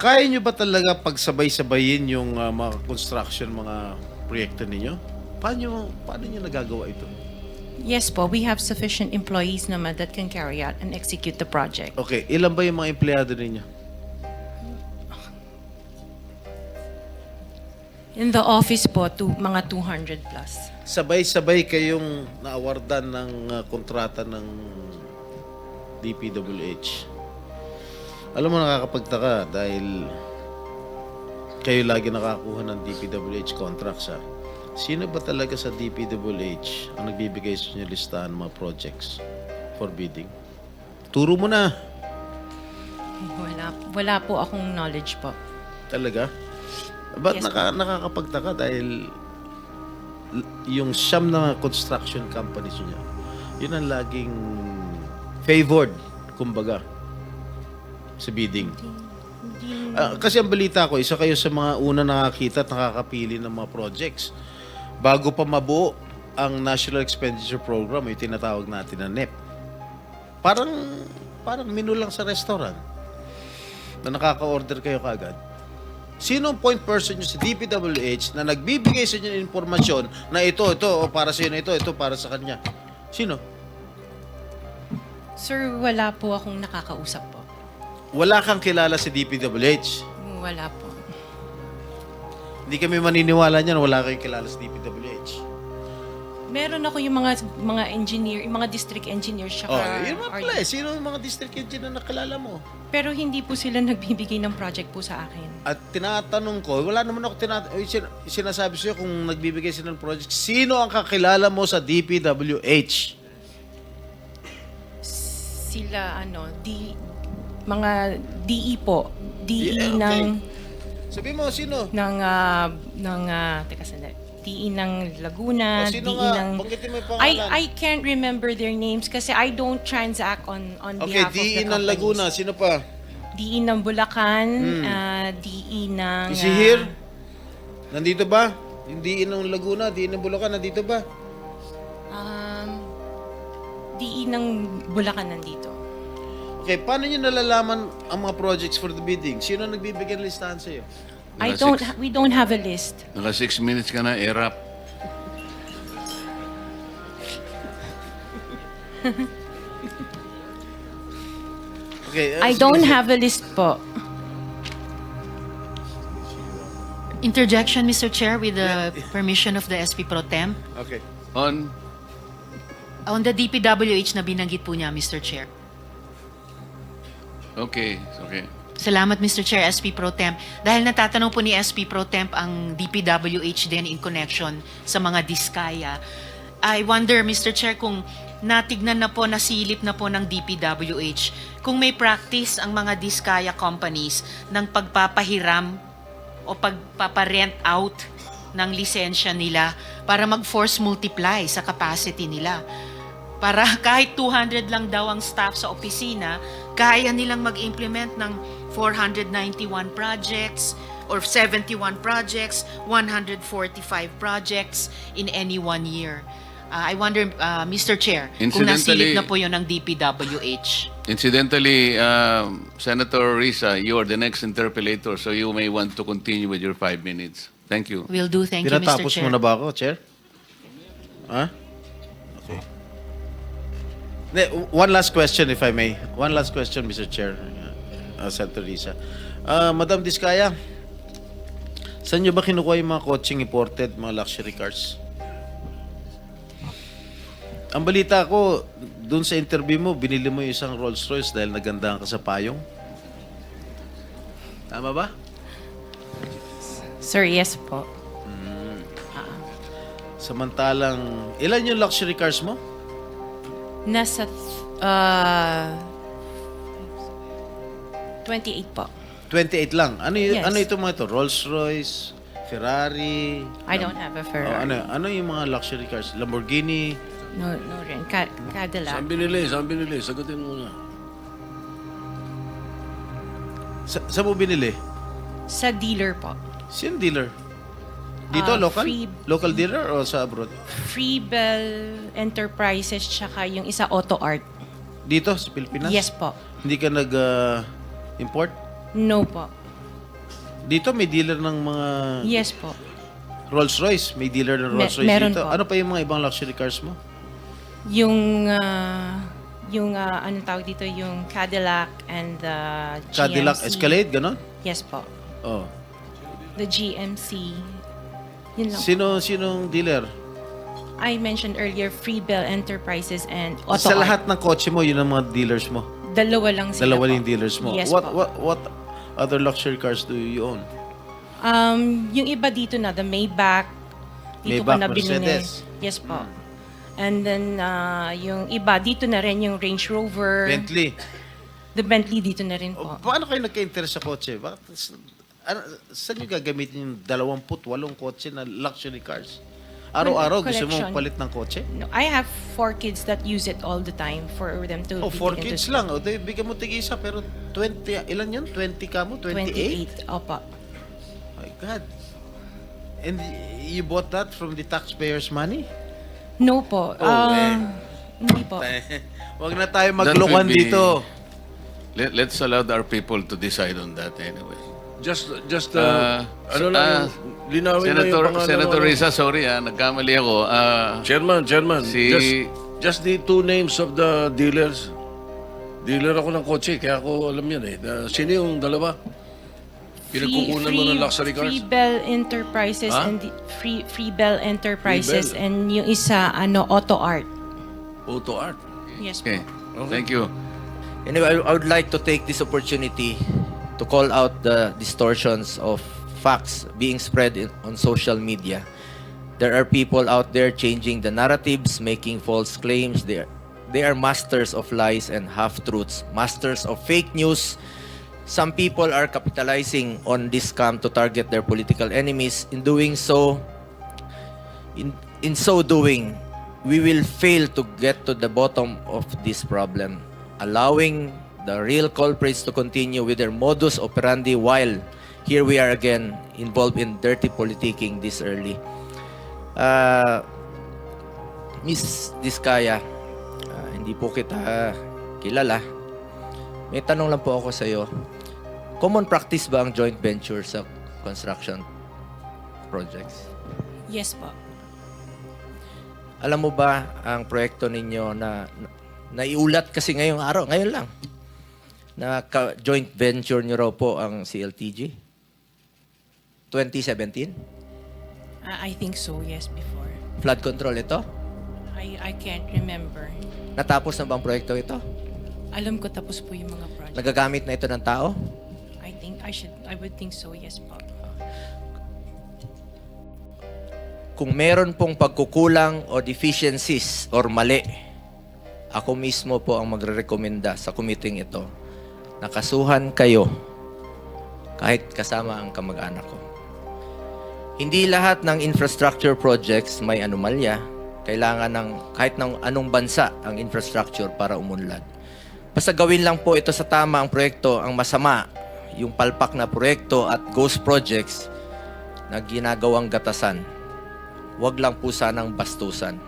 Kaya nyo ba talaga pagsabay-sabayin yung mga construction, mga proyekto ninyo? Paano nyo nagagawa ito? Yes po, we have sufficient employees naman that can carry out and execute the project. Okay, ilan ba yung mga empleyado ninyo? In the office po, mga 200 plus. Sabay-sabay kayong naawardan ng kontrata ng DPWH. Alam mo, nakakapagtaka dahil kayo lagi nakakuha ng DPWH contracts. Sino ba talaga sa DPWH ang nagbibigay sa inyo listahan ng mga projects for bidding? Turo mo na. Wala po akong knowledge po. Talaga? Ba't Yes, nakakapagtaka dahil yung siyam na construction companies niya, yun ang laging favored, kumbaga, sa bidding. Kasi ang balita ko, isa kayo sa mga una nakakita at nakakapili ng mga projects. Bago pa mabuo ang National Expenditure Program, yung tinatawag natin na NEP. Parang menu lang sa restaurant na nakaka-order kayo kaagad. Sino ang point person nyo sa DPWH na nagbibigay sa inyo ng informasyon na ito, para sa inyo, ito, para sa kanya? Sino? Sir, wala po akong nakakausap po. Wala kang kilala sa DPWH. Wala po. Hindi kami maniniwala niyan, wala kayong kilala sa DPWH. Meron ako yung mga engineer, yung mga district engineers siya. Yun mga pala eh. Sino yung mga district engineer na kilala mo? Pero hindi po sila nagbibigay ng project po sa akin. At tinatanong ko, wala naman ako sinasabi sa'yo kung nagbibigay sila ng project, sino ang kakilala mo sa DPWH? Sila, mga DE po. DE Yeah, okay. ng... Sabi mo, sino? Teka sandali. DE ng Laguna, Sino DE nga? ng... Banggitin mo yung pangalan. I can't remember their names kasi I don't transact on Okay, behalf of the DE ng companies. Laguna, sino pa? DE ng Bulacan, DE ng... Is he here? Nandito ba? Yung DE ng Laguna, DE ng Bulacan, nandito ba? DE ng Bulacan nandito. Okay, paano nyo nalalaman ang mga projects for the bidding? Sino ang nagbibigay ng listahan sa'yo? We don't have a list. Naka 6 minutes ka na, erap. Okay, I don't have a list po. Interjection, Mr. Chair, with the permission of the SP Pro Tem. Okay. On the DPWH na binanggit po niya, Mr. Chair. Okay. Salamat, Mr. Chair, SP Pro Temp. Dahil natatanong po ni SP Pro Temp ang DPWH din in connection sa mga diskaya. I wonder, Mr. Chair, kung natignan na po, nasilip na po ng DPWH, kung may practice ang mga diskaya companies ng pagpapahiram o pagpaparent out ng lisensya nila para mag-force multiply sa capacity nila. Para kahit 200 lang daw ang staff sa opisina, kaya nilang mag-implement ng 491 projects or 71 projects, 145 projects in any 1 year. I wonder, Mr. Chair, kung nasilip na po yun ng DPWH. Incidentally, Senator Risa, you are the next interpellator, so you may want to continue with your 5 minutes. Thank you. Will do. Thank you, Mr. Tinatapos Chair. mo na ba ako, Chair? Ha? Okay. One last question, if I may. One last question, Mr. Chair. Senator Risa. Madam Diskaya, saan nyo ba kinukuha yung mga coaching imported, mga luxury cars? Ang balita ko, dun sa interview mo, binili mo yung isang Rolls Royce dahil nagandahan ka sa payong. Tama ba? Sir, yes po. Samantalang, ilan yung luxury cars mo? Nasa 28 po. 28 lang. Yes. Ano ito mga ito? Rolls Royce, Ferrari? I don't have a Ferrari. Ano yung mga luxury cars? Lamborghini? No rin. Cadillac. Saan binili? Sagutin mo na. Saan mo binili? Sa dealer po. Sino dealer? Dito, local? Local dealer o sa abroad? Freebell Enterprises tsaka yung isa Auto Art. Dito, sa Pilipinas? Yes po. Hindi ka nag-import? No po. Dito may dealer ng mga Yes po. Rolls-Royce. May dealer ng Rolls-Royce meron dito. po. Ano pa yung mga ibang luxury cars mo? Yung anong tawag dito, yung Cadillac and the GMC. Cadillac Escalade, ganon? Yes po. Oh. The GMC. Yun lang. Sinong dealer? I mentioned earlier, Freebell Enterprises and Auto Sa Art. lahat ng kotse mo, yun ang mga dealers mo. Dalawa lang sila Dalawa po. yung dealers mo. Yes what, po. what other luxury cars do you own? Yung iba dito na, the Maybach. Dito Maybach, ko na binili. Mercedes. Yes po. And then, yung iba, dito na rin yung Range Rover. Bentley. The Bentley dito na rin O, po. paano kayo nagka-interest sa kotse? Saan nyo gagamitin yung 28 kotse na luxury cars? Araw-araw gusto mo Collection. palit ng kotse? No, I have 4 kids that use it all the time for them to Oh, be 4 into kids school. lang. O, bigyan mo tig-isa, pero 20, ilan yun? 20 ka mo? 28? 28. Opo. My God. And you bought that from the taxpayers' money? No po. Hindi po. Huwag na tayo That maglokohan will be- dito. Let's allow our people to decide on that anyway. Just Uh, ano lang yung, linawin na yung pangalan. Senator ano. Risa, sorry nagkamali ako. Chairman, Si- just the two names of the dealers. Dealer ako ng kotse, kaya ako alam yan eh. Sino yung dalawa? Pinagkukunan mo ng luxury cars? Freebell Enterprises Ha? and Freebell Enterprises Freebell. and yung isa Auto Art. Auto Art. Yes po. okay, thank you. Anyway, I would like to take this opportunity to call out the distortions of facts being spread on social media. There are people out there changing the narratives, making false claims. They are masters of lies and half-truths, masters of fake news. Some people are capitalizing on this scam to target their political enemies. In doing so, in so doing, we will fail to get to the bottom of this problem, allowing the real culprits to continue with their modus operandi while here we are again involved in dirty politicking this early. Miss Diskaya, hindi po kita kilala. May tanong lang po ako sa iyo. Common practice ba ang joint venture sa construction projects? Yes po. Alam mo ba ang proyekto ninyo na naiulat kasi ngayong araw, ngayon lang, na joint venture nyo raw po ang CLTG? 2017? I think so, yes, before. Flood control ito? I can't remember. Natapos na ba ang proyekto ito? Alam ko tapos po yung mga project. Nagagamit na ito ng tao? I would think so, yes po. Kung meron pong pagkukulang o deficiencies or mali, ako mismo po ang magre-recommenda sa committee ito. Nakasuhan kayo kahit kasama ang kamag-anak ko. Hindi lahat ng infrastructure projects may anomalya. Kailangan ng kahit ng anong bansa ang infrastructure para umunlad. Basta gawin lang po ito sa tama ang proyekto. Ang masama, yung palpak na proyekto at ghost projects na ginagawang gatasan. Huwag lang po sanang bastusan.